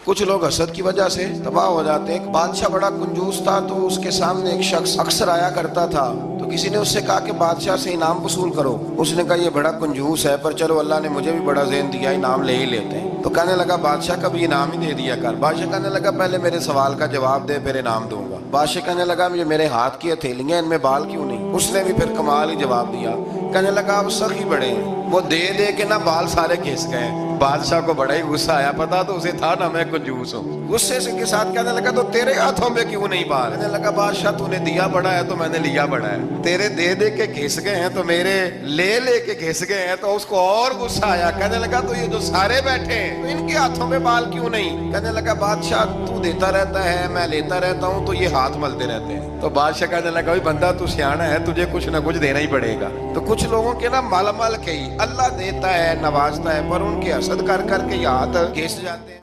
कुछ लोग हसद की वजह से तबाह हो जाते हैं। एक बादशाह बड़ा कंजूस था, तो उसके सामने एक शख्स अक्सर आया करता था। तो किसी ने उससे कहा कि बादशाह से इनाम वसूल करो। उसने कहा ये बड़ा कंजूस है, पर चलो अल्लाह ने मुझे भी बड़ा ज़हन दिया, इनाम ले ही लेते हैं। तो कहने लगा बादशाह का भी इनाम ही दे दिया कर। बादशाह कहने लगा पहले मेरे सवाल का जवाब दे, फिर इनाम दूंगा। बादशाह कहने लगा मुझे मेरे हाथ की हथेलियां, इनमें बाल क्यों नहीं? उसने भी फिर कमाल ही जवाब दिया। कहने लगा आप सखी बड़े हैं। वो दे दे के ना बाल सारे घिस गए। बादशाह को बड़ा ही गुस्सा आया, पता तो उसे था ना मैं कंजूस हूँ। गुस्से से के साथ कहने लगा तो तेरे हाथों में क्यों नहीं बाल? कहने लगा बादशाह तूने दिया बड़ा है तो मैंने लिया बड़ा है। तेरे दे दे के घिस गए हैं तो मेरे ले के घिस गए हैं। तो उसको और गुस्सा आया। कहने लगा तो ये जो सारे बैठे हैं तो इनके हाथों में बाल क्यों नहीं? कहने लगा बादशाह तू देता रहता है, मैं लेता रहता हूँ, तो ये हाथ मलते रहते हैं। तो बादशाह कहने लगा भाई बंदा तू सियाना है, तुझे कुछ ना कुछ देना ही पड़ेगा। तो कुछ लोगों के ना मालामाल के ही अल्लाह देता है, नवाजता है, पर उनके हसद कर करके हाथ घिस जाते हैं।